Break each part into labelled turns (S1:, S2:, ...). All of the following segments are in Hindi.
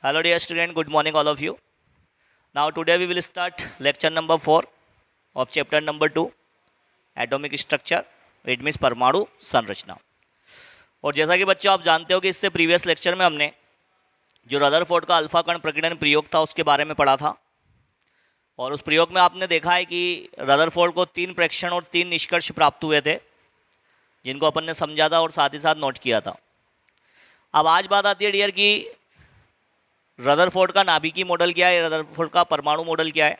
S1: Hello dear student, good morning all of you. Now today we will start lecture number 4 of chapter number 2 Atomic Structure. It means परमाणु संरचना. और जैसा कि बच्चों आप जानते हो कि इससे प्रीवियस लेक्चर में हमने जो रदरफोर्ड का अल्फा कण प्रकीर्णन प्रयोग था उसके बारे में पढ़ा था. और उस प्रयोग में आपने देखा है कि रदरफोर्ड को 3 प्रेक्षण और 3 निष्कर्ष प्राप्त हुए थे जिनको अपन ने समझा था और साथ ही साथ नोट किया था. अब आज बात आती है डियर कि रदरफोर्ड का नाभिकीय मॉडल क्या है, रदरफोर्ड का परमाणु मॉडल क्या है.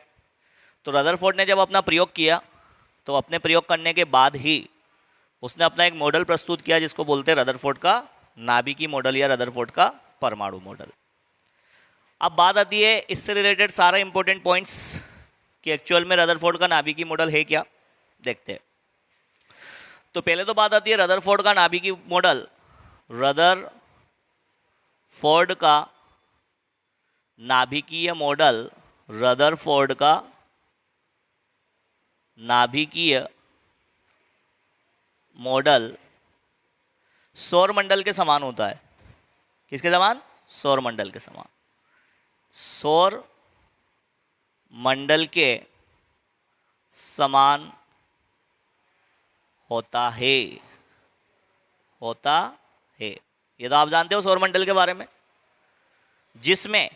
S1: तो रदरफोर्ड ने जब अपना प्रयोग किया तो अपने प्रयोग करने के बाद ही उसने अपना एक मॉडल प्रस्तुत किया जिसको बोलते हैं रदरफोर्ड का नाभिकीय मॉडल या रदरफोर्ड का परमाणु मॉडल. अब बात आती है इससे रिलेटेड सारा इंपॉर्टेंट पॉइंट्स कि एक्चुअल में रदरफोर्ड का नाभिकीय मॉडल है क्या, देखते हैं. तो पहले तो बात आती है रदरफोर्ड का नाभिकीय मॉडल. रदरफोर्ड का नाभिकीय मॉडल, रदरफोर्ड का नाभिकीय मॉडल सौर मंडल के समान होता है. किसके समान? सौर मंडल के समान. सौर मंडल के समान होता है. ये तो आप जानते हो सौर मंडल के बारे में, जिसमें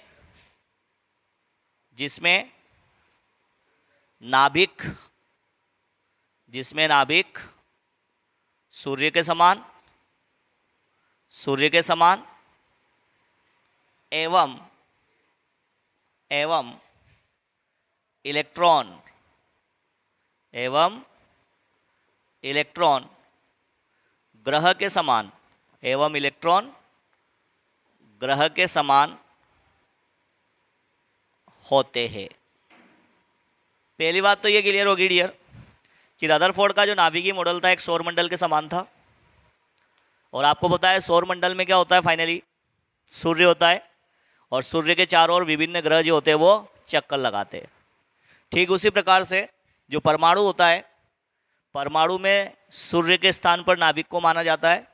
S1: नाभिक सूर्य के समान एवं इलेक्ट्रॉन ग्रह के समान होते हैं. पहली बात तो ये क्लियर होगी डियर कि रदरफोर्ड का जो नाभिकीय मॉडल था एक सौर मंडल के समान था. और आपको पता है सौर मंडल में क्या होता है, फाइनली सूर्य होता है और सूर्य के चारों ओर विभिन्न ग्रह जो होते हैं वो चक्कर लगाते हैं. ठीक उसी प्रकार से जो परमाणु होता है, परमाणु में सूर्य के स्थान पर नाभिक को माना जाता है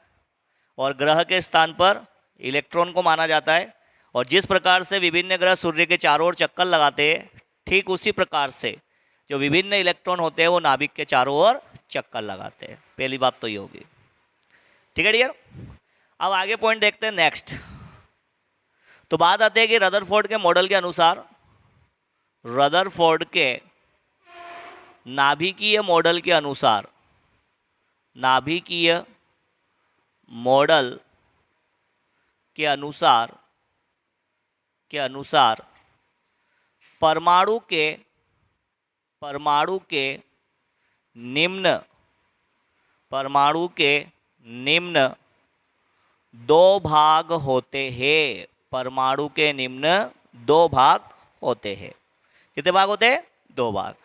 S1: और ग्रह के स्थान पर इलेक्ट्रॉन को माना जाता है. और जिस प्रकार से विभिन्न ग्रह सूर्य के चारों ओर चक्कर लगाते हैं, ठीक उसी प्रकार से जो विभिन्न इलेक्ट्रॉन होते हैं वो नाभिक के चारों ओर चक्कर लगाते हैं. पहली बात तो ये होगी. ठीक है डियर. अब आगे पॉइंट देखते हैं नेक्स्ट. तो बात आती है कि रदरफोर्ड के मॉडल के अनुसार, रदरफोर्ड के नाभिकीय मॉडल के अनुसार, नाभिकीय मॉडल के अनुसार परमाणु के निम्न 2 भाग होते हैं. परमाणु के निम्न 2 भाग होते हैं. कितने भाग होते हैं? 2 भाग.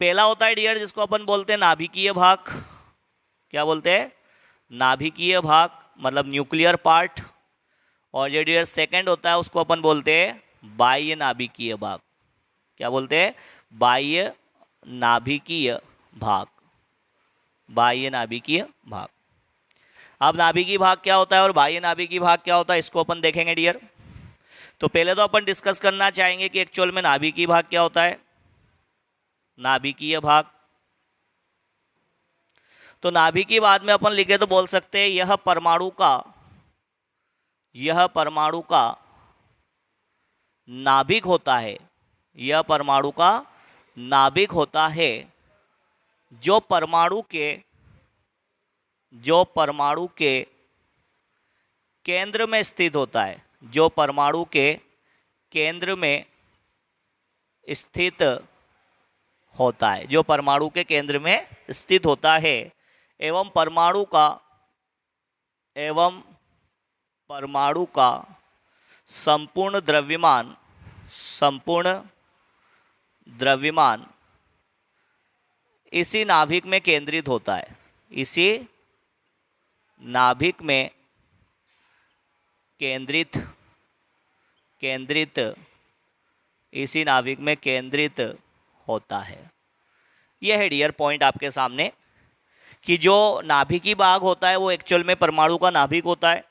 S1: पहला होता है डियर जिसको अपन बोलते हैं नाभिकीय भाग. क्या बोलते हैं? नाभिकीय भाग, मतलब न्यूक्लियर पार्ट. और जो डियर सेकंड होता है उसको अपन बोलते हैं बाह्य नाभिकीय भाग. क्या बोलते हैं? बाह्य नाभिकीय भाग. अब नाभिकीय भाग क्या होता है और बाह्य नाभिकीय भाग क्या होता है इसको अपन देखेंगे डियर. तो पहले तो अपन डिस्कस करना चाहेंगे कि एक्चुअल में नाभिकीय भाग क्या होता है. नाभिकीय भाग, तो नाभिकीय भाग में अपन लिखे तो बोल सकते हैं यह परमाणु का नाभिक होता है. यह परमाणु का नाभिक होता है जो परमाणु के केंद्र में स्थित होता है. जो परमाणु के केंद्र में स्थित होता है. जो परमाणु के केंद्र में स्थित होता है एवं परमाणु का संपूर्ण द्रव्यमान इसी नाभिक में केंद्रित होता है. इसी नाभिक में केंद्रित होता है. यह है डियर पॉइंट आपके सामने कि जो नाभिकीय भाग होता है वो एक्चुअल में परमाणु का नाभिक होता है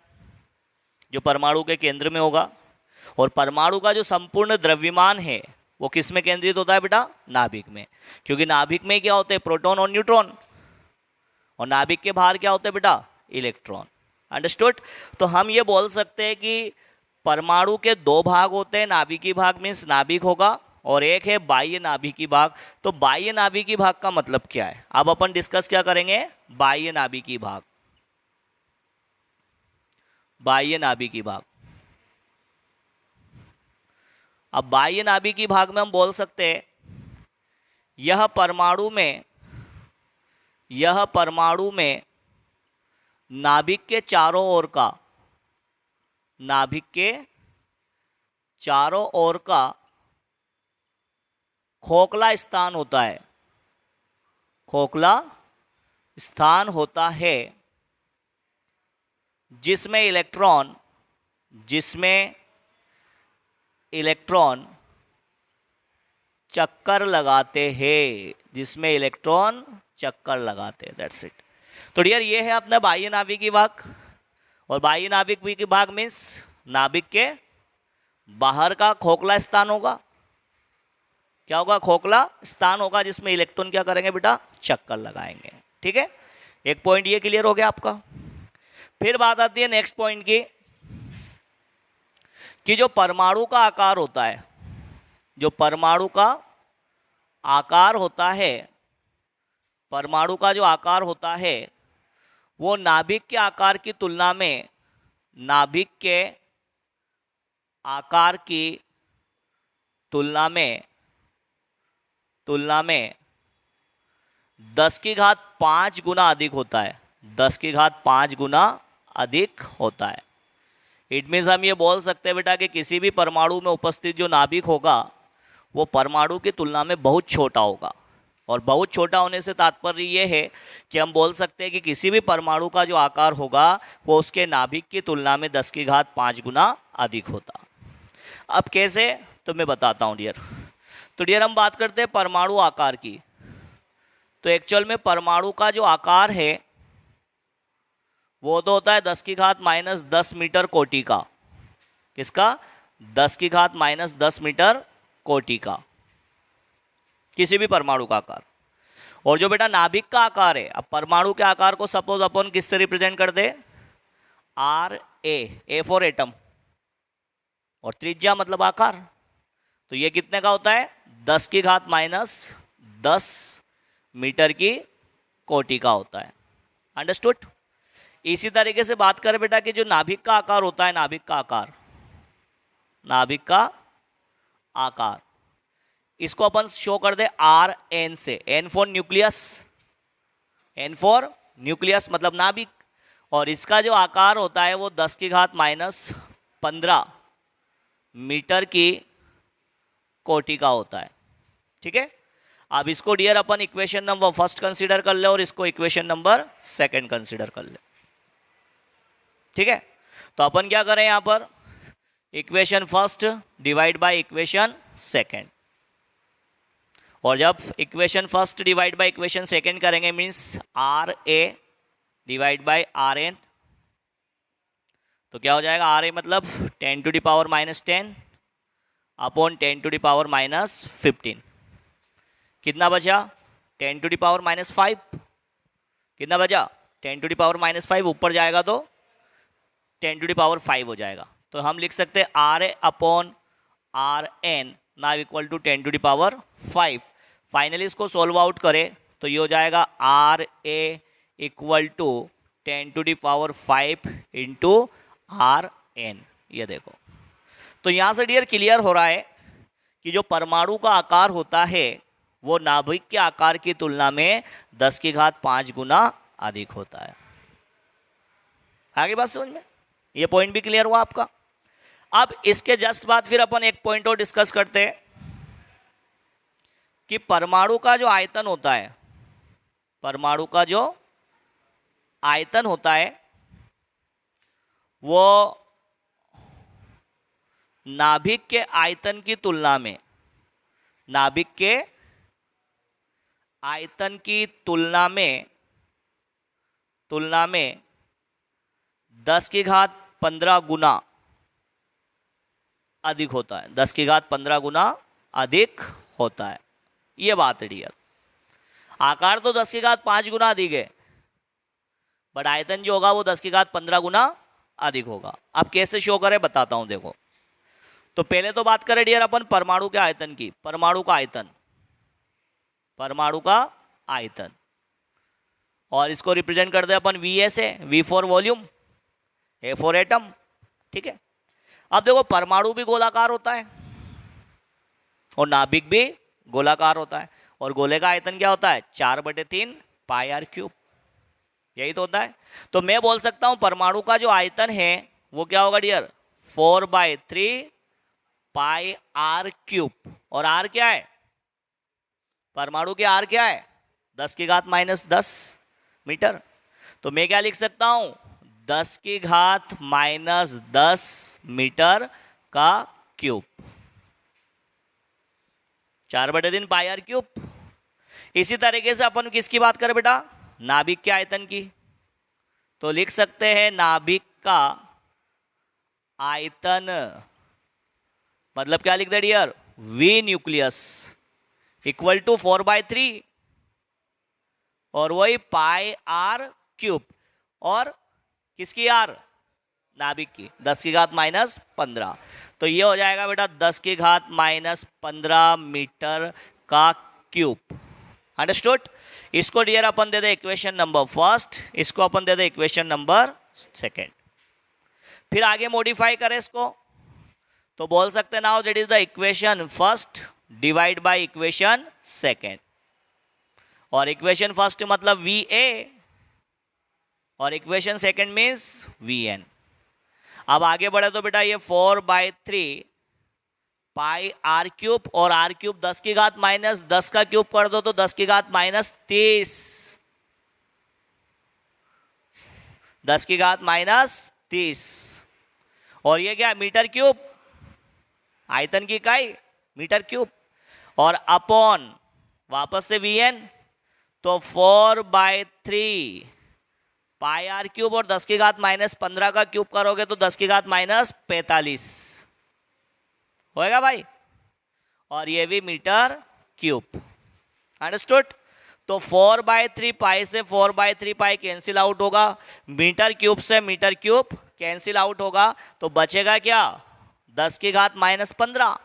S1: जो परमाणु के केंद्र में होगा. और परमाणु का जो संपूर्ण द्रव्यमान है वो किस में केंद्रित होता है बेटा? नाभिक में। क्योंकि नाभिक में क्या होते हैं? प्रोटॉन और न्यूट्रॉन, और नाभिक के बाहर क्या होते हैं बेटा? इलेक्ट्रॉन। अंडरस्टूड? तो हम ये बोल सकते हैं कि परमाणु के दो भाग होते हैं, नाभिकी भाग मीन्स नाभिक होगा, और एक है बाह्य नाभिकी भाग। तो बाह्य नाभिकी भाग का मतलब क्या है? अब अपन डिस्कस क्या करेंगे? बाह्य नाभिकी भाग। बाह्य नाभिकी भाग। अब बाह्य नाभिकी भाग में हम बोल सकते हैं यह परमाणु में नाभिक के चारों ओर का खोखला स्थान होता है। खोखला स्थान होता है जिसमें इलेक्ट्रॉन चक्कर लगाते हैं। That's it. तो डियर ये है अपना बाह्य नाभिकी भाग। और बाह्य नाभिकी भाग मीन्स नाभिक के बाहर का खोखला स्थान होगा। क्या होगा? खोखला स्थान होगा जिसमें इलेक्ट्रॉन क्या करेंगे बेटा? चक्कर लगाएंगे। ठीक है, एक पॉइंट ये क्लियर हो गया आपका। फिर बात आती है नेक्स्ट पॉइंट की, कि जो परमाणु का आकार होता है, परमाणु का जो आकार होता है वो नाभिक के आकार की तुलना में 10⁵ गुना अधिक होता है। 10⁵ गुना अधिक होता है। इट मीन्स हम ये बोल सकते हैं बेटा कि किसी भी परमाणु में उपस्थित जो नाभिक होगा वो परमाणु की तुलना में बहुत छोटा होगा। और बहुत छोटा होने से तात्पर्य ये है कि हम बोल सकते हैं कि किसी भी परमाणु का जो आकार होगा वो उसके नाभिक की तुलना में 10⁵ गुना अधिक होता। अब कैसे? तो मैं बताता हूँ डियर। तो डियर हम बात करते हैं परमाणु आकार की। तो एक्चुअल में परमाणु का जो आकार है वो तो होता है 10⁻⁻10 मीटर कोटि का। किसका? 10⁻⁻10 मीटर कोटि का, किसी भी परमाणु का आकार। और जो बेटा नाभिक का आकार है, अब परमाणु के आकार को सपोज अपन किससे रिप्रेजेंट कर दे? ए फॉर एटम, और त्रिज्या मतलब आकार। तो ये कितने का होता है? 10⁻⁻10 मीटर की कोटि का होता है। अंडरस्टूड? इसी तरीके से बात करें बेटा कि जो नाभिक का आकार होता है, नाभिक का आकार इसको अपन शो कर दे Rn से। N फॉर न्यूक्लियस मतलब नाभिक। और इसका जो आकार होता है वो 10⁻⁻15 मीटर की कोटि का होता है। ठीक है, अब इसको डियर अपन इक्वेशन नंबर 1 कंसीडर कर ले और इसको इक्वेशन नंबर 2 कंसीडर कर ले। ठीक है, तो अपन क्या करें यहां पर? Equation 1 divide by equation 2। और जब इक्वेशन 1 डिवाइड बाय इक्वेशन 2 करेंगे means RA divide by RN, तो क्या हो जाएगा? RA मतलब 10⁻⁻10 अपॉन 10⁻⁻15। कितना बचा? 10⁻⁻5। कितना बचा? 10⁻⁻5। ऊपर जाएगा तो 10⁻5 हो जाएगा। तो हम लिख सकते हैं RA upon RN now equal to 10⁻5। Finally इसको सोल्व आउट करें तो ये हो जाएगा RA equal to 10⁻5 into RN। ये देखो, तो यहाँ से डियर क्लियर हो रहा है कि जो परमाणु का आकार होता है वो नाभिक के आकार की तुलना में 10⁵ गुना अधिक होता है। आगे बात समझ में? ये पॉइंट भी क्लियर हुआ आपका। अब इसके जस्ट बाद फिर अपन एक पॉइंट और डिस्कस करते हैं कि परमाणु का जो आयतन होता है, वो नाभिक के आयतन की तुलना में 10⁻15 गुना अधिक होता है, 10 की घात 15 गुना अधिक होता है। ये बात है डियर। आकार तो 10 की घात 5 गुना अधिक है, बट आयतन जो होगा वो 10 की घात 15 गुना अधिक होगा। अब कैसे शो करें बताता हूं, देखो। तो पहले तो बात करें डियर अपन परमाणु के आयतन की। परमाणु का आयतन, परमाणु का आयतन, और इसको रिप्रेजेंट करते हैं अपन वी ए से। V for volume, A for atom, ठीक है। अब देखो परमाणु भी गोलाकार होता है और नाभिक भी गोलाकार होता है, और गोले का आयतन क्या होता है? 4/3 पाई आर क्यूब, यही तो होता है। तो मैं बोल सकता हूं परमाणु का जो आयतन है वो क्या होगा डियर? 4/3 pi R cube. और आर क्या है? परमाणु के आर क्या है? 10 की घात -10 मीटर। तो मैं क्या लिख सकता हूं? 10 की घात -10 मीटर का क्यूब, 4/3 पाई आर क्यूब। इसी तरीके से अपन किसकी बात करें बेटा? नाभिक के आयतन की। तो लिख सकते हैं नाभिक का आयतन, मतलब क्या लिख दे dear? V nucleus equal to 4/3 और वही पाई आर क्यूब, और किसकी आर? नाभिक की, 10 की घात -15। तो ये हो जाएगा बेटा 10 की घात -15 मीटर का क्यूब। अंडरस्टूड? इसको डियर अपन दे दे इक्वेशन नंबर फर्स्ट, इसको अपन दे दे इक्वेशन नंबर सेकेंड। फिर आगे मॉडिफाई करें इसको, तो बोल सकते now that is the equation first divide by equation second. और इक्वेशन फर्स्ट मतलब वी ए और equation second means V N. अब आगे बढ़े तो बेटा ये 4/3 पाई आर क्यूब, और आर क्यूब 10 की घात -10 का क्यूब कर दो तो 10 की घात -30, 10 की घात -30। और ये क्या? मीटर क्यूब, आयतन की इकाई मीटर क्यूब, और अपॉन वापस से वी एन। तो 4/3 पाई आर क्यूब और 10 की घात -15 का क्यूब करोगे तो 10 की घात -45 होएगा भाई, और ये भी मीटर क्यूब। अंडरस्टूड? तो 4/3 पाई से 4/3 पाई कैंसिल आउट होगा, मीटर क्यूब से मीटर क्यूब कैंसिल आउट होगा, तो बचेगा क्या? 10 की घात -15,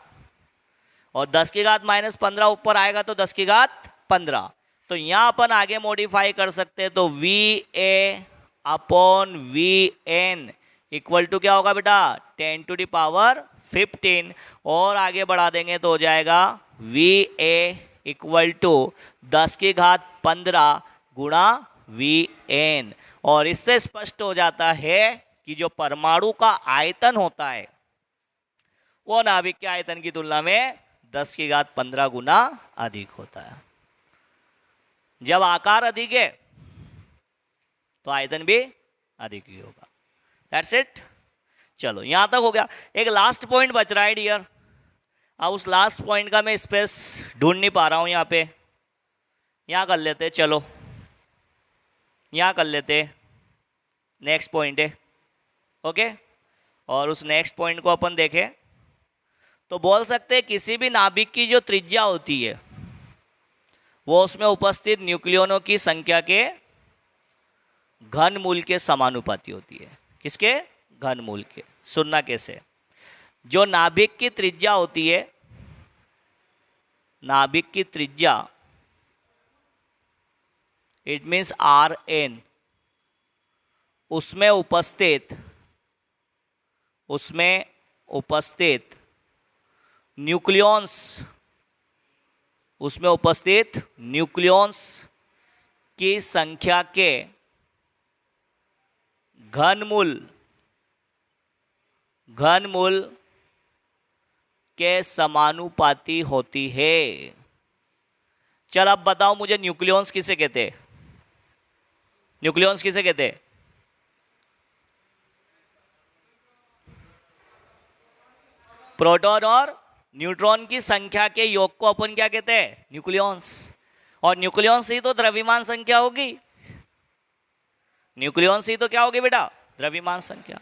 S1: और 10 की घात -15 ऊपर आएगा तो 10 की घात 15। तो यहां अपन आगे मॉडिफाई कर सकते हैं, तो V A upon V N equal to क्या होगा बेटा? 10⁻15, और आगे बढ़ा देंगे तो हो जाएगा वी ए इक्वल टू 10 की घात 15 गुणा वी एन। और इससे स्पष्ट हो जाता है कि जो परमाणु का आयतन होता है वो नाभिक के आयतन की तुलना में 10 की घात 15 गुना अधिक होता है। जब आकार अधिक है तो आयतन भी अधिक ही होगा। That's it. चलो यहां तक हो गया। एक लास्ट पॉइंट बच रहा है डियर। अब उस लास्ट पॉइंट का मैं स्पेस ढूंढ नहीं पा रहा हूं यहां पे। यहां कर लेते, चलो यहां कर लेते। नेक्स्ट पॉइंट है, ओके। और उस नेक्स्ट पॉइंट को अपन देखें तो बोल सकते हैं किसी भी नाभिक की जो त्रिज्या होती है वो उसमें उपस्थित न्यूक्लियनों की संख्या के घनमूल के समानुपाती होती है। किसके? घनमूल के। सुनना कैसे? जो नाभिक की त्रिज्या होती है, नाभिक की त्रिज्या, इट मीन्स आर एन, उसमें उपस्थित न्यूक्लियॉन्स, उसमें उपस्थित न्यूक्लियॉन्स की संख्या के घनमूल के समानुपाती होती है। चल अब बताओ मुझे न्यूक्लियॉन्स किसे कहते हैं? न्यूक्लियॉन्स किसे कहते हैं? प्रोटॉन और न्यूट्रॉन की संख्या के योग को अपन क्या कहते हैं? न्यूक्लियॉन्स। और न्यूक्लियॉन्स ही तो द्रव्यमान संख्या होगी। न्यूक्लियॉन्स ही तो क्या होगी बेटा? द्रव्यमान संख्या।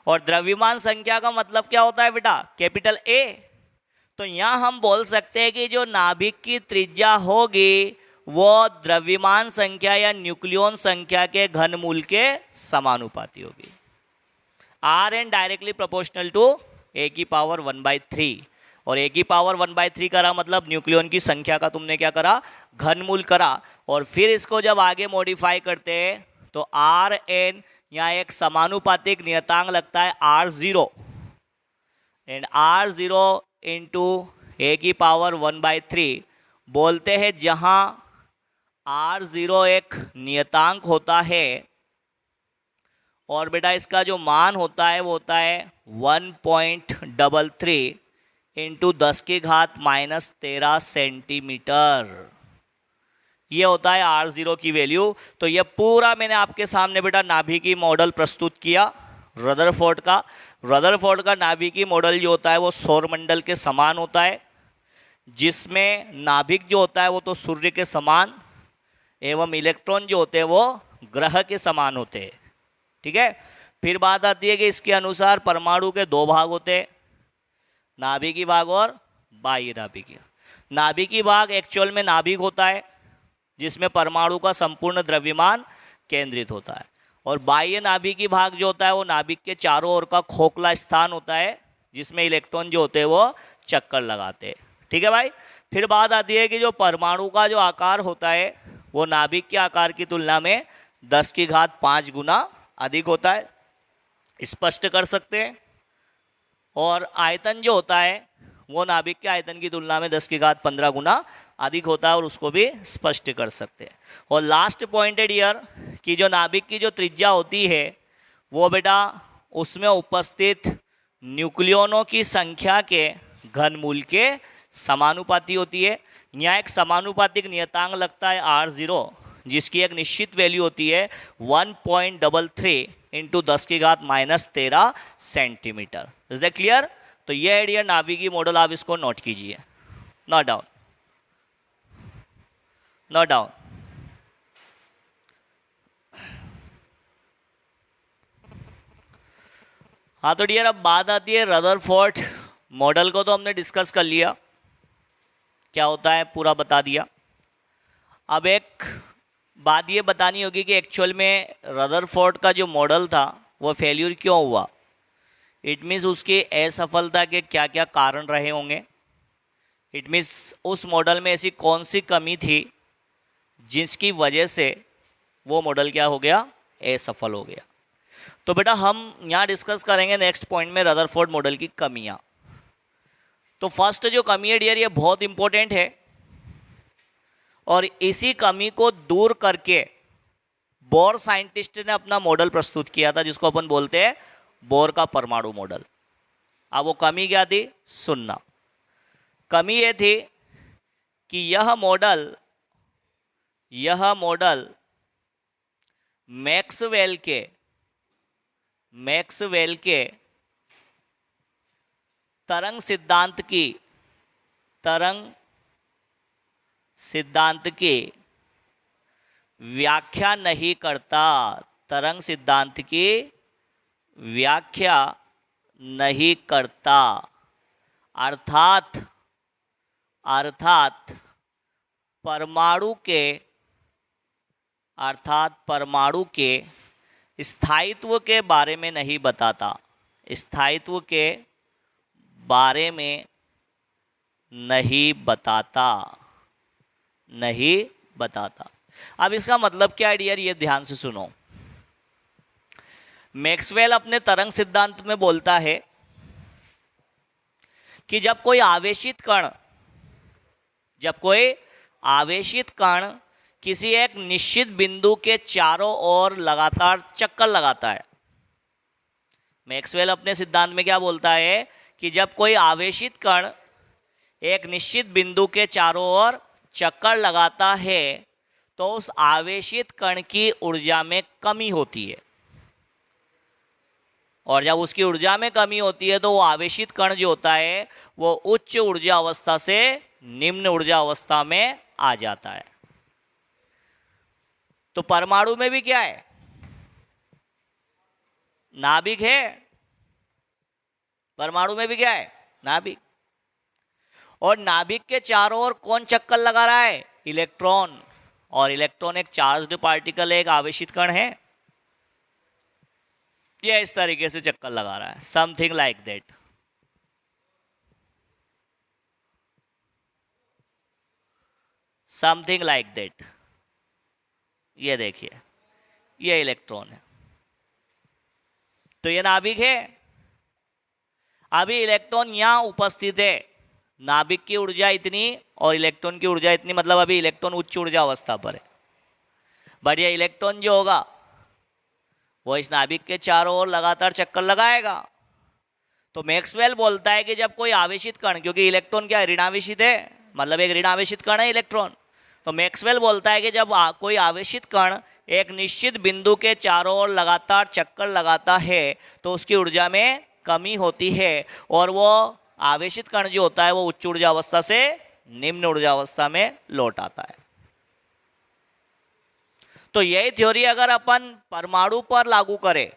S1: और द्रव्यमान संख्या का मतलब क्या होता है बेटा? Capital A. तो यहां हम बोल सकते हैं कि जो नाभिक की त्रिज्या होगी वो द्रव्यमान संख्या या न्यूक्लियन संख्या के घनमूल के समानुपाती होगी। R N directly proportional to A की पावर 1/3। और ए की पावर 1/3 करा मतलब न्यूक्लियन की संख्या का तुमने क्या करा? घनमूल करा। और फिर इसको जब आगे मॉडिफाई करते हैं तो आर एन यहाँ एक समानुपातिक नियतांक लगता है R0 एंड R0 इंटू ए की पावर 1/3 बोलते हैं। जहां R0 एक नियतांक होता है और बेटा इसका जो मान होता है वो होता है 1.33 इंटू 10⁻⁻13 सेंटीमीटर। ये होता है R0 की वैल्यू। तो ये पूरा मैंने आपके सामने बेटा नाभिकी मॉडल प्रस्तुत किया रदरफोर्ड का। रदरफोर्ड का नाभिकी मॉडल जो होता है वो सौरमंडल के समान होता है, जिसमें नाभिक जो होता है वो तो सूर्य के समान एवं इलेक्ट्रॉन जो होते हैं वो ग्रह के समान होते हैं। ठीक है। फिर बात आती है कि इसके अनुसार परमाणु के दो भाग होते हैं, नाभिकी भाग और बाह्य नाभिकी। नाभिकी भाग एक्चुअल में नाभिक होता है जिसमें परमाणु का संपूर्ण द्रव्यमान केंद्रित होता है, और बाह्य नाभिकी भाग जो होता है वो नाभिक के चारों ओर का खोखला स्थान होता है जिसमें इलेक्ट्रॉन जो होते हैं वो चक्कर लगाते हैं। ठीक है भाई। फिर बात आती है कि जो परमाणु का जो आकार होता है वो नाभिक के आकार की तुलना में 10⁵ गुना अधिक होता है, स्पष्ट कर सकते हैं। और आयतन जो होता है वो नाभिक के आयतन की तुलना में 10⁻15 गुना अधिक होता है, और उसको भी स्पष्ट कर सकते हैं। और लास्ट पॉइंटेड ईयर कि जो नाभिक की जो त्रिज्या होती है वो बेटा उसमें उपस्थित न्यूक्लियनों की संख्या के घनमूल के समानुपाती होती है। यहाँ एक समानुपातिक नियतांक लगता है R0 जिसकी एक निश्चित वैल्यू होती है 1.33 into 10⁻⁻13 centimetre. Is that clear? तो ये आइडिया नाभिकी मॉडल आप इसको नोट कीजिए। Note down, note down. हाँ तो डियर अब बात आती है रदरफोर्ड मॉडल को। तो हमने डिस्कस कर लिया क्या होता है, पूरा बता दिया। अब एक बात ये बतानी होगी कि एक्चुअल में रदरफोर्ड का जो मॉडल था वो फेल्यूर क्यों हुआ। इट मीन्स उसकी असफलता के क्या क्या कारण रहे होंगे। इट मीन्स उस मॉडल में ऐसी कौन सी कमी थी जिसकी वजह से वो मॉडल क्या हो गया, असफल हो गया। तो बेटा हम यहाँ डिस्कस करेंगे नेक्स्ट पॉइंट में रदरफोर्ड मॉडल की कमियाँ। तो फर्स्ट जो कमी है डियर ये बहुत इंपॉर्टेंट है, और इसी कमी को दूर करके बोर साइंटिस्ट ने अपना मॉडल प्रस्तुत किया था जिसको अपन बोलते हैं बोर का परमाणु मॉडल। अब वो कमी क्या थी सुनना। कमी ये थी कि यह मॉडल मैक्सवेल के तरंग सिद्धांत की व्याख्या नहीं करता। तरंग सिद्धांत की व्याख्या नहीं करता, अर्थात परमाणु के स्थायित्व के बारे में नहीं बताता। स्थायित्व के बारे में नहीं बताता। अब इसका मतलब क्या है डियर, ये ध्यान से सुनो। मैक्सवेल अपने तरंग सिद्धांत में बोलता है कि जब कोई आवेशित कण किसी एक निश्चित बिंदु के चारों ओर लगातार चक्कर लगाता है। मैक्सवेल अपने सिद्धांत में क्या बोलता है कि जब कोई आवेशित कण एक निश्चित बिंदु के चारों ओर चक्कर लगाता है तो उस आवेशित कण की ऊर्जा में कमी होती है, और जब उसकी ऊर्जा में कमी होती है तो वो आवेशित कण जो होता है वो उच्च ऊर्जा अवस्था से निम्न ऊर्जा अवस्था में आ जाता है। तो परमाणु में भी क्या है, नाभिक है, परमाणु में भी क्या है? नाभिक। और नाभिक के चारों ओर कौन चक्कर लगा रहा है? इलेक्ट्रॉन। और इलेक्ट्रॉन एक चार्ज्ड पार्टिकल है, एक आवेशित कण है। ये इस तरीके से चक्कर लगा रहा है, something like that. Something like that. ये देखिए, ये इलेक्ट्रॉन है, तो ये नाभिक है। अभी इलेक्ट्रॉन यहां उपस्थित है, नाभिक की ऊर्जा इतनी और इलेक्ट्रॉन की ऊर्जा इतनी, मतलब अभी इलेक्ट्रॉन उच्च ऊर्जा अवस्था पर है। बट ये इलेक्ट्रॉन जो होगा वो इस नाभिक के चारों ओर लगातार चक्कर लगाएगा। तो मैक्सवेल बोलता है कि जब कोई आवेशित कण, क्योंकि इलेक्ट्रॉन क्या है? ऋणावेशित है, मतलब एक ऋणावेशित कण है इलेक्ट्रॉन। तो मैक्सवेल बोलता है कि जब कोई आवेशित कण एक निश्चित बिंदु के चारों ओर लगातार चक्कर लगाता है तो उसकी ऊर्जा में कमी होती है, और वो आवेशित कण जो होता है वो उच्च ऊर्जा अवस्था से निम्न ऊर्जा अवस्था में लौट आता है। तो यही थ्योरी अगर अपन परमाणु पर लागू करें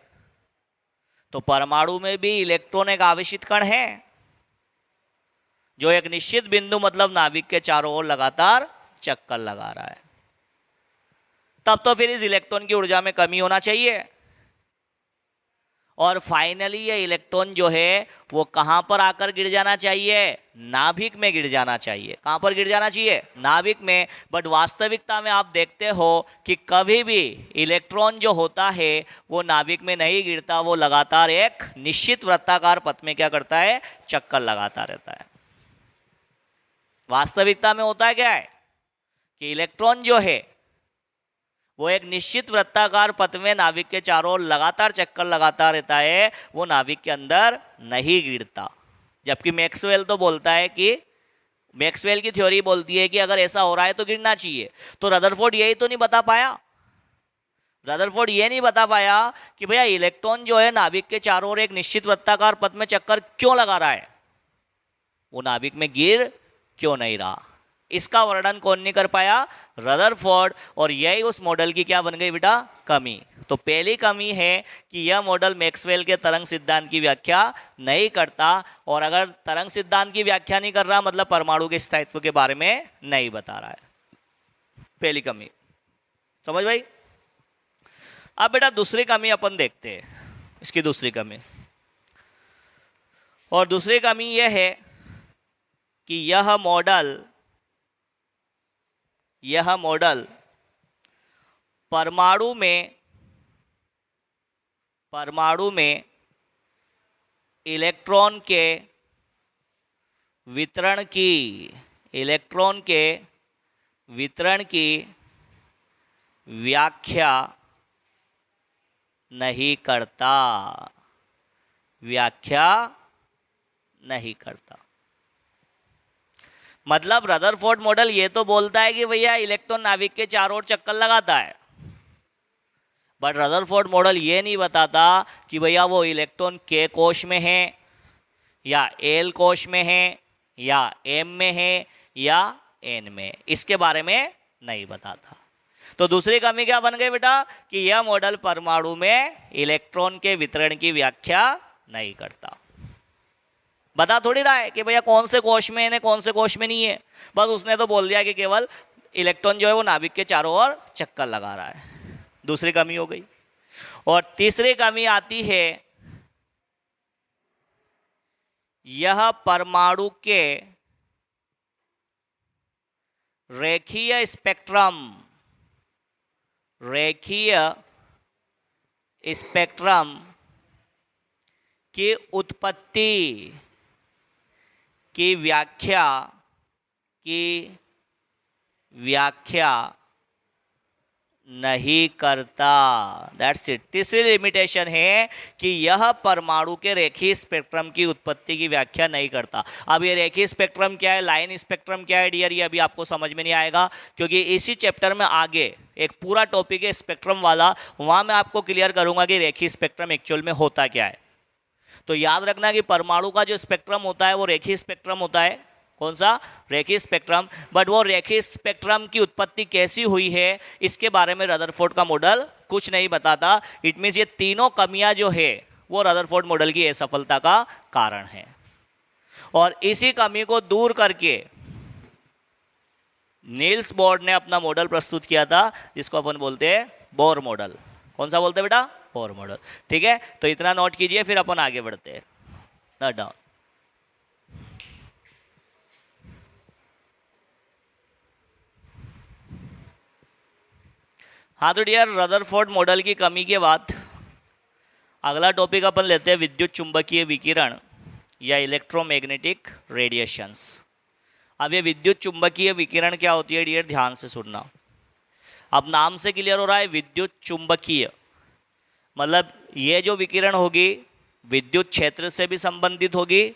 S1: तो परमाणु में भी इलेक्ट्रॉन एक आवेशित कण है जो एक निश्चित बिंदु, मतलब नाभिक के चारों ओर लगातार चक्कर लगा रहा है। तब तो फिर इस इलेक्ट्रॉन की ऊर्जा में कमी होना चाहिए। और फाइनली ये इलेक्ट्रॉन जो है वो कहां पर आकर गिर जाना चाहिए? नाभिक में गिर जाना चाहिए। कहां पर गिर जाना चाहिए? नाभिक में। बट वास्तविकता में आप देखते हो कि कभी भी इलेक्ट्रॉन जो होता है वो नाभिक में नहीं गिरता, वो लगातार एक निश्चित वृत्ताकार पथ में क्या करता है? चक्कर लगाता रहता है। वास्तविकता में होता है क्या है कि इलेक्ट्रॉन जो है वो एक निश्चित वृत्ताकार पथ में नाभिक के चारों ओर लगातार चक्कर लगाता रहता है, वो नाभिक के अंदर नहीं गिरता। जबकि मैक्सवेल तो बोलता है कि, मैक्सवेल की थ्योरी बोलती है कि अगर ऐसा हो रहा है तो गिरना चाहिए। तो रदरफोर्ड यही तो नहीं बता पाया। रदरफोर्ड ये नहीं बता पाया कि भैया इलेक्ट्रॉन जो है नाभिक के चारों ओर एक निश्चित वृत्ताकार पथ में चक्कर क्यों लगा रहा है, वो नाभिक में गिर क्यों नहीं रहा। इसका वर्णन कौन नहीं कर पाया? रदरफोर्ड। और यही उस मॉडल की क्या बन गई बेटा? कमी। तो पहली कमी है कि यह मॉडल मैक्सवेल के तरंग सिद्धांत की व्याख्या नहीं करता, और अगर तरंग सिद्धांत की व्याख्या नहीं कर रहा मतलब परमाणु के स्थायित्व के बारे में नहीं बता रहा है। पहली कमी समझ भाई। अब बेटा दूसरी कमी अपन देखते हैं, इसकी दूसरी कमी। और दूसरी कमी यह है कि यह मॉडल परमाणु में इलेक्ट्रॉन के वितरण की व्याख्या नहीं करता। मतलब रदरफोर्ड मॉडल ये तो बोलता है कि भैया इलेक्ट्रॉन नाभिक के चारों ओर चक्कर लगाता है, बट रदरफोर्ड मॉडल ये नहीं बताता कि भैया वो इलेक्ट्रॉन के कोश में है या एल कोश में है या एम में है या एन में, इसके बारे में नहीं बताता। तो दूसरी कमी क्या बन गई बेटा कि यह मॉडल परमाणु में इलेक्ट्रॉन के वितरण की व्याख्या नहीं करता। बता थोड़ी रहा है कि भैया कौन से कोश में है कौन से कोश में नहीं है, बस उसने तो बोल दिया कि केवल इलेक्ट्रॉन जो है वो नाभिक के चारों ओर चक्कर लगा रहा है। दूसरी कमी हो गई। और तीसरी कमी आती है, यह परमाणु के रेखीय स्पेक्ट्रम की उत्पत्ति की व्याख्या नहीं करता। That's it. तीसरी लिमिटेशन है कि यह परमाणु के रेखीय स्पेक्ट्रम की उत्पत्ति की व्याख्या नहीं करता। अब ये रेखीय स्पेक्ट्रम क्या है, लाइन स्पेक्ट्रम क्या है डियर, ये अभी आपको समझ में नहीं आएगा, क्योंकि इसी चैप्टर में आगे एक पूरा टॉपिक है स्पेक्ट्रम वाला, वहां मैं आपको क्लियर करूंगा कि रेखीय स्पेक्ट्रम एक्चुअल में होता क्या है। तो याद रखना कि परमाणु का जो स्पेक्ट्रम होता है वो रेखीय स्पेक्ट्रम होता है। कौन सा? रेखीय स्पेक्ट्रम। बट वो रेखीय स्पेक्ट्रम की उत्पत्ति कैसी हुई है इसके बारे में रदरफोर्ड का मॉडल कुछ नहीं बताता। इट मीन्स ये तीनों कमियां जो है वो रदरफोर्ड मॉडल की असफलता का कारण है। और इसी कमी को दूर करके नील्स बोर ने अपना मॉडल प्रस्तुत किया था, जिसको अपन बोलते हैं बोर मॉडल। कौन सा बोलते हैं बेटा? Bohr model. ठीक है, तो इतना नोट कीजिए, फिर अपन आगे बढ़ते हैं। Note down. हाँ तो डियर, रदरफोर्ड मॉडल की कमी के बाद अगला टॉपिक अपन लेते हैं विद्युत चुंबकीय विकिरण या इलेक्ट्रोमैग्नेटिक रेडिएशंस। अब ये विद्युत चुंबकीय विकिरण क्या होती है डियर, ध्यान से सुनना। अब नाम से क्लियर हो रहा है, विद्युत चुंबकीय मतलब ये जो विकिरण होगी विद्युत क्षेत्र से भी संबंधित होगी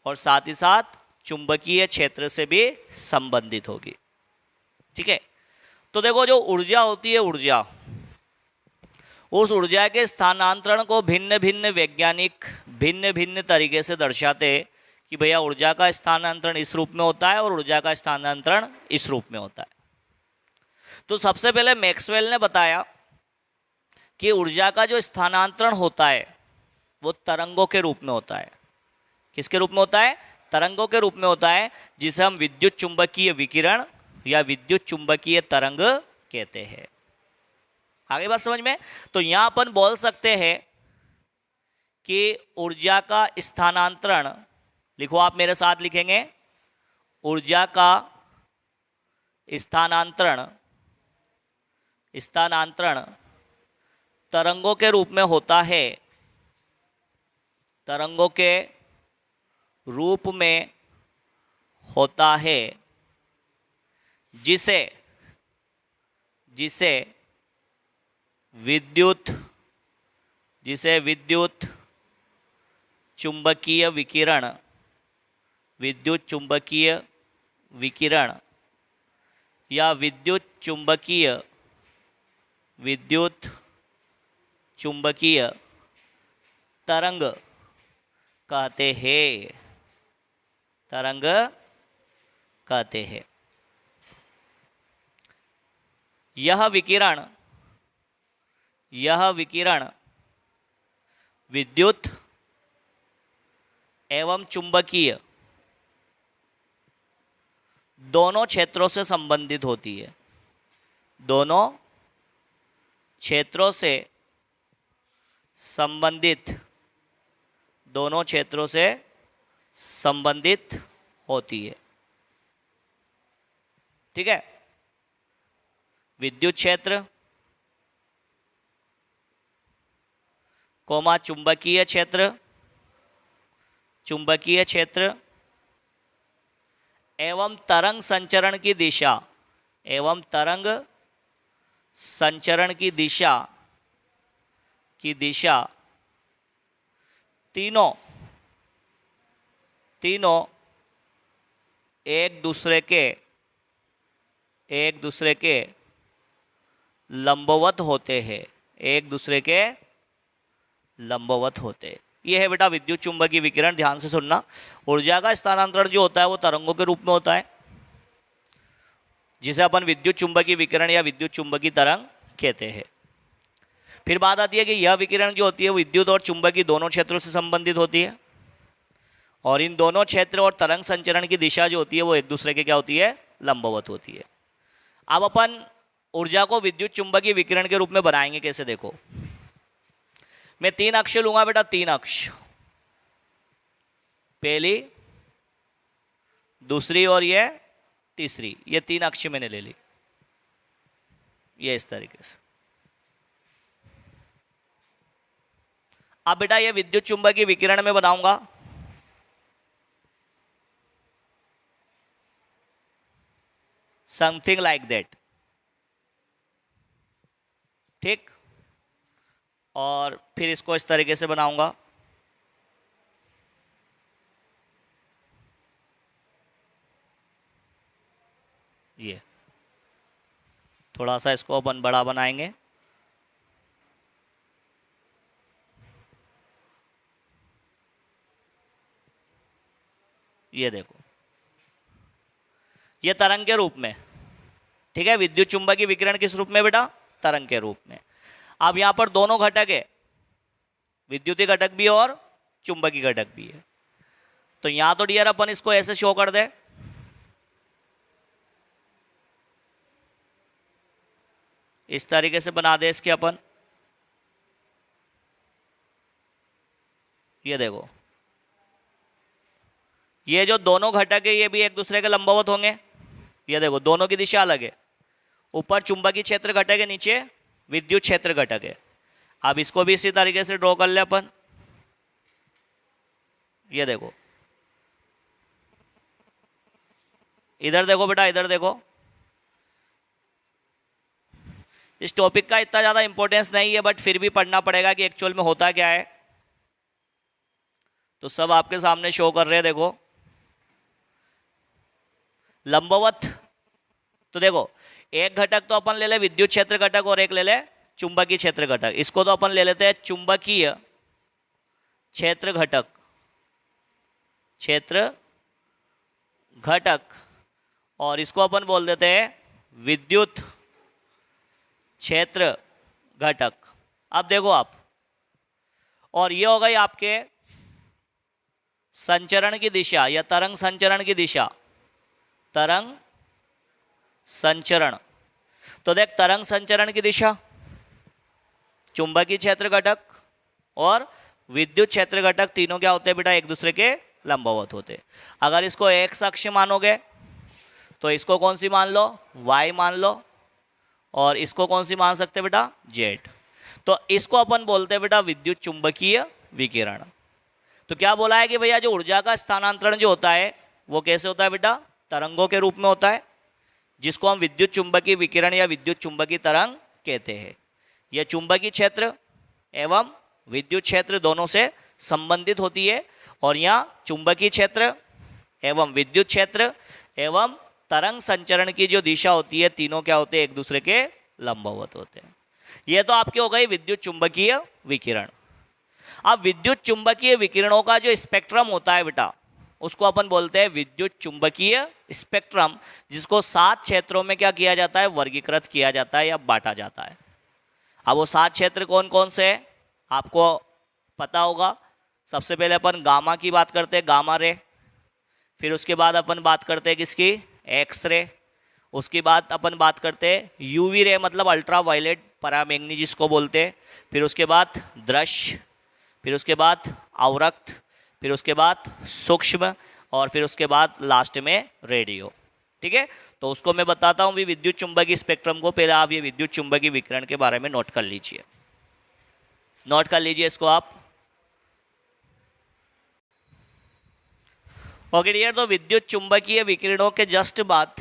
S1: और साथ ही साथ चुंबकीय क्षेत्र से भी संबंधित होगी। ठीक है, तो देखो जो ऊर्जा होती है, ऊर्जा, उस ऊर्जा के स्थानांतरण को भिन्न भिन्न वैज्ञानिक भिन्न भिन्न तरीके से दर्शाते हैं कि भैया ऊर्जा का स्थानांतरण इस रूप में होता है और ऊर्जा का स्थानांतरण इस रूप में होता है। तो सबसे पहले मैक्सवेल ने बताया कि ऊर्जा का जो स्थानांतरण होता है वो तरंगों के रूप में होता है। किसके रूप में होता है? तरंगों के रूप में होता है, जिसे हम विद्युत चुंबकीय विकिरण या विद्युत चुंबकीय तरंग कहते हैं। आगे बात समझ में? तो यहां अपन बोल सकते हैं कि ऊर्जा का स्थानांतरण, लिखो आप मेरे साथ, लिखेंगे ऊर्जा का स्थानांतरण तरंगों के रूप में होता है, तरंगों के रूप में होता है, जिसे विद्युत चुंबकीय विकिरण या विद्युत चुंबकीय तरंग कहते हैं। यह विकिरण विद्युत एवं चुंबकीय दोनों क्षेत्रों से संबंधित होती है, दोनों क्षेत्रों से संबंधित होती है। ठीक है, विद्युत क्षेत्र कोमा चुंबकीय क्षेत्र एवं तरंग संचरण की दिशा तीनों एक दूसरे के लंबवत होते हैं, यह है बेटा विद्युत चुंबकीय विकिरण। ध्यान से सुनना, ऊर्जा का स्थानांतरण जो होता है वो तरंगों के रूप में होता है, जिसे अपन विद्युत चुंबकीय विकिरण या विद्युत चुंबकीय तरंग कहते हैं। फिर बात आती है कि यह विकिरण जो होती है वो विद्युत और चुंबकीय दोनों क्षेत्रों से संबंधित होती है, और इन दोनों क्षेत्र और तरंग संचरण की दिशा जो होती है वो एक दूसरे के क्या होती है? लंबवत होती है। अब अपन ऊर्जा को विद्युत चुंबकीय विकिरण के रूप में बनाएंगे कैसे? देखो, मैं 3 अक्ष लूंगा बेटा, 3 अक्ष, पहली, दूसरी और ये तीसरी, ये 3 अक्ष मैंने ले ली, ये इस तरीके से। अब बेटा ये विद्युत चुंबकीय विकिरण में बनाऊंगा, समथिंग लाइक दैट। ठीक, और फिर इसको इस तरीके से बनाऊंगा, ये थोड़ा सा इसको अपन बड़ा बनाएंगे, ये देखो, ये तरंग के रूप में। ठीक है, विद्युत चुंबकीय विकिरण किस रूप में बेटा? तरंग के रूप में। अब यहां पर दोनों घटक है, विद्युतीय घटक भी और चुंबकीय घटक भी है। तो यहां तो डियर अपन इसको ऐसे शो कर दे, इस तरीके से बना दे इसके अपन। ये देखो, ये जो दोनों घटक है ये भी एक दूसरे के लंबवत होंगे। ये देखो दोनों की दिशा अलग है, ऊपर चुंबकीय क्षेत्र घटक है, नीचे विद्युत क्षेत्र घटक है। अब इसको भी इसी तरीके से ड्रॉ कर ले अपन। ये देखो, इधर देखो बेटा, इधर देखो। इस टॉपिक का इतना ज्यादा इंपॉर्टेंस नहीं है, बट फिर भी पढ़ना पड़ेगा कि एक्चुअल में होता क्या है। तो सब आपके सामने शो कर रहे हैं, देखो लंबवत। तो देखो, एक घटक तो अपन ले ले विद्युत क्षेत्र घटक और एक ले ले चुंबकीय क्षेत्र घटक। इसको तो अपन ले लेते हैं चुंबकीय क्षेत्र घटक, क्षेत्र घटक, और इसको अपन बोल देते हैं विद्युत क्षेत्र घटक। अब देखो आप, और ये हो गई आपके संचरण की दिशा या तरंग संचरण की दिशा, तरंग संचरण। तो देख, तरंग संचरण की दिशा चुंबकीय क्षेत्र घटक और विद्युत क्षेत्र घटक तीनों क्या होते हैं बेटा, एक दूसरे के लंबवत होते। अगर इसको एक्स अक्ष मानोगे तो इसको कौन सी मान लो, वाई मान लो, और इसको कौन सी मान सकते बेटा, जेड। तो इसको अपन बोलते हैं बेटा विद्युत चुंबकीय विकिरण। तो क्या बोला है कि भैया जो ऊर्जा का स्थानांतरण जो होता है वो कैसे होता है बेटा, तरंगों के रूप में होता है, जिसको हम विद्युत चुंबकीय विकिरण या विद्युत चुंबकीय तरंग कहते हैं। यह चुंबकीय क्षेत्र एवं विद्युत क्षेत्र दोनों से संबंधित होती है, और यहाँ चुंबकीय क्षेत्र एवं विद्युत क्षेत्र एवं तरंग संचरण की जो दिशा होती है, तीनों क्या होते हैं, एक दूसरे के लंबवत होते हैं। यह तो आपकी हो गई विद्युत चुंबकीय विकिरण। अब विद्युत चुंबकीय विकिरणों का जो स्पेक्ट्रम होता है बेटा, उसको अपन बोलते हैं विद्युत चुंबकीय स्पेक्ट्रम, जिसको 7 क्षेत्रों में क्या किया जाता है, वर्गीकृत किया जाता है या बांटा जाता है। अब वो 7 क्षेत्र कौन कौन से हैं आपको पता होगा। सबसे पहले अपन गामा की बात करते हैं, गामा रे। फिर उसके बाद अपन बात करते हैं किसकी, एक्स रे। उसके बाद अपन बात करते हैं यूवी रे, मतलब अल्ट्रा वायलेट पराबैंगनी जिसको बोलते हैं। फिर उसके बाद दृश्य, फिर उसके बाद अवरक्त, फिर उसके बाद सूक्ष्म, और फिर उसके बाद लास्ट में रेडियो। ठीक है, तो उसको मैं बताता हूँ भी विद्युत चुंबकीय स्पेक्ट्रम को। पहले आप ये विद्युत चुंबकीय विकिरण के बारे में नोट कर लीजिए, नोट कर लीजिए इसको आप। ओके डियर, तो विद्युत चुंबकीय विकिरणों के जस्ट बाद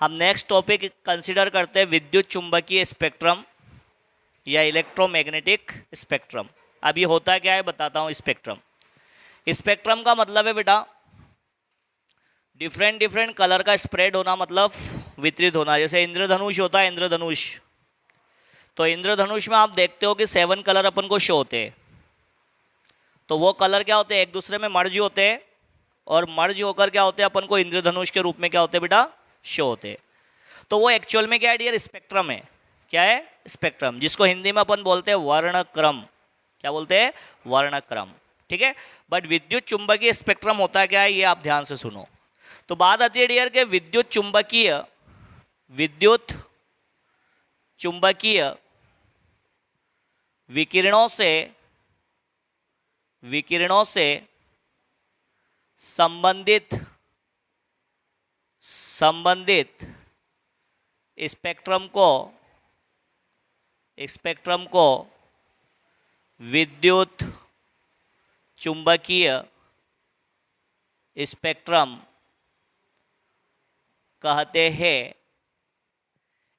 S1: हम नेक्स्ट टॉपिक कंसीडर करते हैं विद्युत चुंबकीय स्पेक्ट्रम या इलेक्ट्रोमैग्नेटिक स्पेक्ट्रम। अब ये होता क्या है बताता हूँ। स्पेक्ट्रम, स्पेक्ट्रम का मतलब है बेटा डिफरेंट डिफरेंट कलर का स्प्रेड होना, मतलब वितरित होना। जैसे इंद्रधनुष होता है, इंद्रधनुष, तो इंद्रधनुष में आप देखते हो कि 7 कलर अपन को शो होते हैं। तो वो कलर क्या होते हैं, एक दूसरे में मर्ज होते हैं, और मर्ज होकर क्या होते हैं, अपन को इंद्रधनुष के रूप में क्या होते हैं बेटा, शो होते हैं। तो वो एक्चुअल में क्या है डियर, स्पेक्ट्रम है। क्या है, स्पेक्ट्रम, जिसको हिंदी में अपन बोलते हैं वर्णक्रम। क्या बोलते हैं, वर्णक्रम। ठीक है, बट विद्युत चुंबकीय स्पेक्ट्रम होता क्या है, ये आप ध्यान से सुनो। तो बात आती है डियर के विद्युत चुंबकीय विकिरणों से संबंधित स्पेक्ट्रम को विद्युत चुंबकीय स्पेक्ट्रम कहते हैं,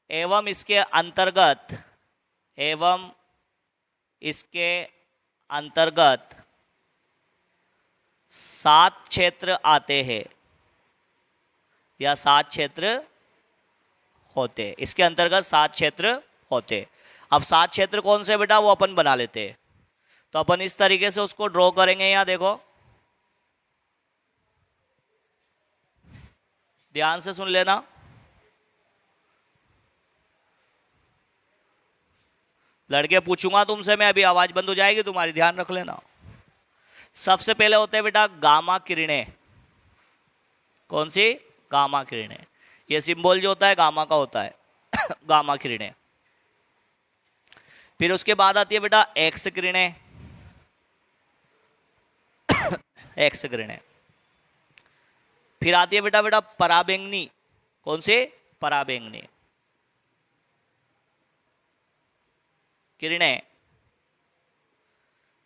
S1: एवं इसके अंतर्गत 7 क्षेत्र आते हैं या 7 क्षेत्र होते। इसके अंतर्गत 7 क्षेत्र होते। अब 7 क्षेत्र कौन से बेटा, वो अपन बना लेते हैं। तो अपन इस तरीके से उसको ड्रॉ करेंगे। यहाँ देखो, ध्यान से सुन लेना। लड़के पूछूंगा तुमसे मैं, अभी आवाज बंद हो जाएगी तुम्हारी, ध्यान रख लेना। सबसे पहले होते हैं बेटा गामा किरणें। कौन सी? गामा किरणें। ये सिंबल जो होता है गामा का होता है गामा किरणें। फिर उसके बाद आती है बेटा एक्स किरणें एक्स किरणें। फिर आती है बेटा पराबैंगनी। कौन सी? पराबैंगनी किरणें,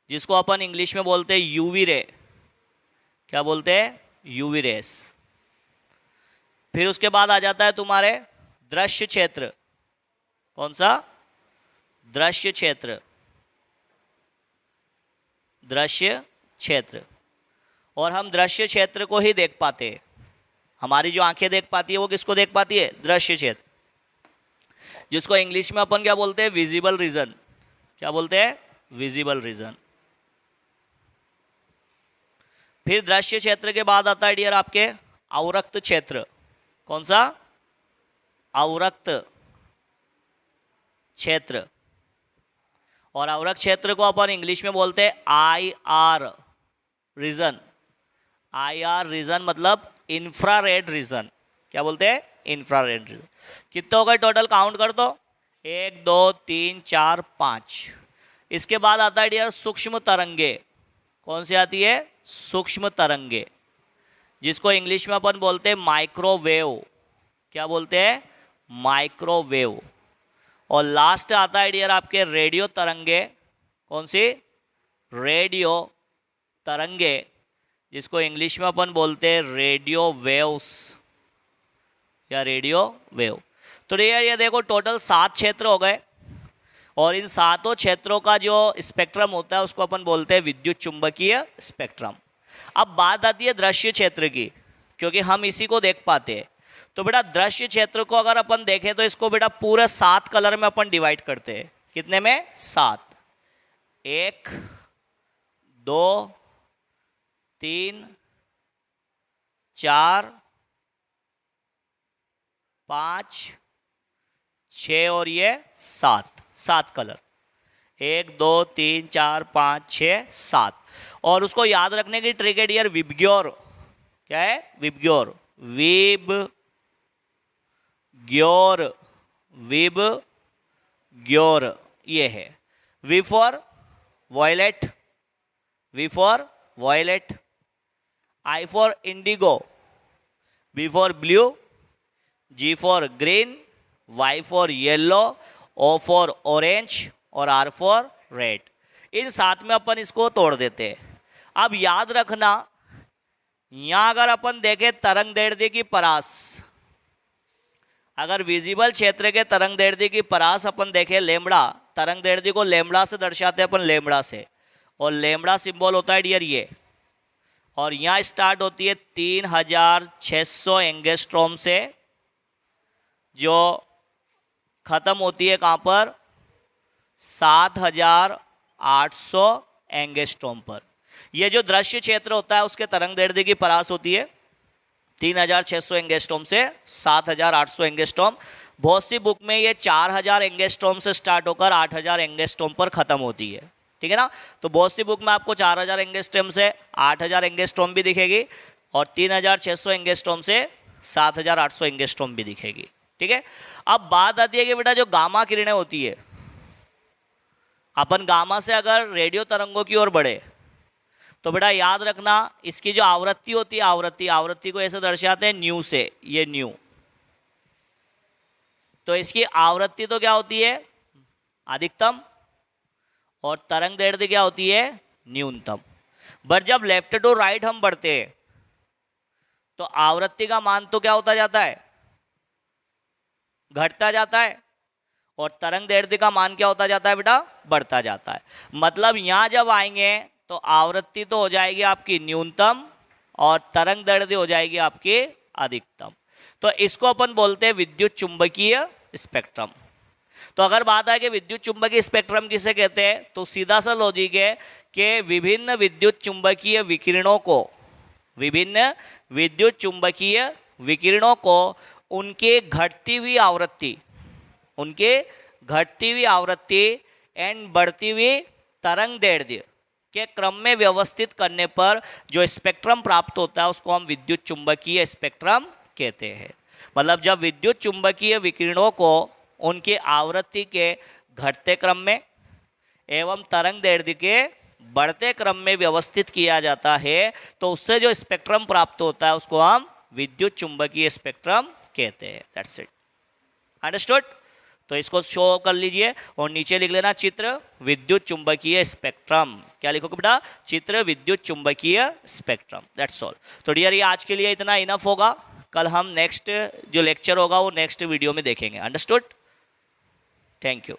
S1: जिसको अपन इंग्लिश में बोलते हैं यूवी रे। क्या बोलते हैं? UV rays. फिर उसके बाद आ जाता है तुम्हारे दृश्य क्षेत्र। कौन सा? दृश्य क्षेत्र। दृश्य क्षेत्र। और हम दृश्य क्षेत्र को ही देख पाते हैं। हमारी जो आंखें देख पाती है वो किसको देख पाती है? दृश्य क्षेत्र, जिसको इंग्लिश में अपन क्या बोलते हैं? Visible region. क्या बोलते हैं? Visible region. फिर दृश्य क्षेत्र के बाद आता है डियर आपके अवरक्त क्षेत्र। कौन सा? अवरक्त क्षेत्र। और अवरक्त क्षेत्र को अपन इंग्लिश में बोलते हैं IR रीजन। IR रीजन मतलब इंफ्रारेड रीजन। क्या बोलते हैं? Infrared reason. कितने हो गए टोटल? काउंट कर दो। 1 2 3 4 5। इसके बाद आता है डियर सूक्ष्म तरंगे। कौन सी आती है? सूक्ष्म तरंगे, जिसको इंग्लिश में अपन बोलते हैं माइक्रोवेव। क्या बोलते हैं? माइक्रोवेव। और लास्ट आता है डियर आपके रेडियो तरंगे। कौन सी? रेडियो तरंगे, जिसको इंग्लिश में अपन बोलते हैं रेडियो वेव्स या रेडियो वेव। तो डियर ये देखो टोटल 7 क्षेत्र हो गए, और इन 7 क्षेत्रों का जो स्पेक्ट्रम होता है उसको अपन बोलते हैं विद्युत चुंबकीय स्पेक्ट्रम। अब बात आती है दृश्य क्षेत्र की, क्योंकि हम इसी को देख पाते हैं। तो बेटा दृश्य क्षेत्र को अगर अपन देखें तो इसको बेटा पूरे 7 कलर में अपन डिवाइड करते हैं। कितने में? 7। 1 2 3 4 5 6 और ये 7 कलर। 1 2 3 4 5 6 7। और उसको याद रखने की ट्रिक है डियर विबग्योर। क्या है? विबग्योर। विबग्योर। विबग्योर ये है। V for violet. V for violet. I for indigo. B for blue. G for green. Y for yellow. O for orange और आर फॉर रेड। इन 7 में अपन इसको तोड़ देते हैं। अब याद रखना, यहां अगर अपन देखें तरंग दैर्ध्य की परास, अगर विजिबल क्षेत्र के तरंग दैर्ध्य की परास अपन देखें लेमड़ा, तरंग दैर्ध्य को लेमड़ा से दर्शाते हैं अपन, लेमड़ा से। और लेमड़ा सिंबल होता है डियर ये, और यहां स्टार्ट होती है 3600 एंगस्ट्रॉम से, जो खत्म होती है कहां पर? 7800 एंगस्ट्रॉम पर। यह जो दृश्य क्षेत्र होता है उसके तरंग दैर्ध्य की परास होती है 3600 एंगस्ट्रॉम से 7800 एंगस्ट्रॉम। बहुत सी बुक में ये 4000 एंगस्ट्रॉम से स्टार्ट होकर 8000 एंगस्ट्रॉम पर खत्म होती है। ठीक है ना? तो बहुत सी बुक में आपको 4000 एंगस्ट्रॉम से 8000 एंगस्ट्रॉम भी दिखेगी, और 3600 एंगस्ट्रॉम से 7800 एंगस्ट्रॉम भी दिखेगी। ठीक है? अब बात आती है कि बेटा जो गामा किरणें होती है, अपन गामा से अगर रेडियो तरंगों की ओर बढ़े तो बेटा याद रखना इसकी जो आवृत्ति होती है, आवृत्ति को ऐसे दर्शाते हैं न्यू से। ये न्यू, तो इसकी आवृत्ति तो क्या होती है? अधिकतम। और तरंग दैर्ध्य क्या होती है? न्यूनतम। बट जब लेफ्ट टू राइट हम बढ़ते हैं तो आवृत्ति का मान तो क्या होता जाता है? घटता जाता है। और तरंग दैर्ध्य का मान क्या होता जाता है बेटा? बढ़ता जाता है। मतलब यहां जब आएंगे तो आवृत्ति तो हो जाएगी आपकी न्यूनतम, और तरंग दैर्ध्य हो जाएगी आपकी अधिकतम। तो इसको अपन बोलते हैं विद्युत चुंबकीय स्पेक्ट्रम। तो अगर बात है कि विद्युत चुंबकीय स्पेक्ट्रम किसे कहते हैं, तो सीधा सा लॉजिक है कि विभिन्न विद्युत चुंबकीय विकिरणों को, विभिन्न विद्युत चुंबकीय विकिरणों को उनके घटती हुई आवृत्ति एंड बढ़ती हुई तरंग दैर्ध्य के क्रम में व्यवस्थित करने पर जो स्पेक्ट्रम प्राप्त होता है उसको हम विद्युत चुंबकीय स्पेक्ट्रम कहते हैं। मतलब जब विद्युत चुंबकीय विकिरणों को उनकी आवृत्ति के घटते क्रम में एवं तरंग दैर्ध्य के बढ़ते क्रम में व्यवस्थित किया जाता है तो उससे जो स्पेक्ट्रम प्राप्त होता है उसको हम विद्युत चुंबकीय स्पेक्ट्रम कहते हैं। That's it, understood. तो इसको शो कर लीजिए और नीचे लिख लेना चित्र विद्युत चुंबकीय स्पेक्ट्रम। क्या लिखोगे बेटा? चित्र विद्युत चुंबकीय स्पेक्ट्रम। That's all. तो डियर ये आज के लिए इतना इनफ होगा। कल हम नेक्स्ट जो लेक्चर होगा वो नेक्स्ट वीडियो में देखेंगे। अंडरस्टूड? Thank you.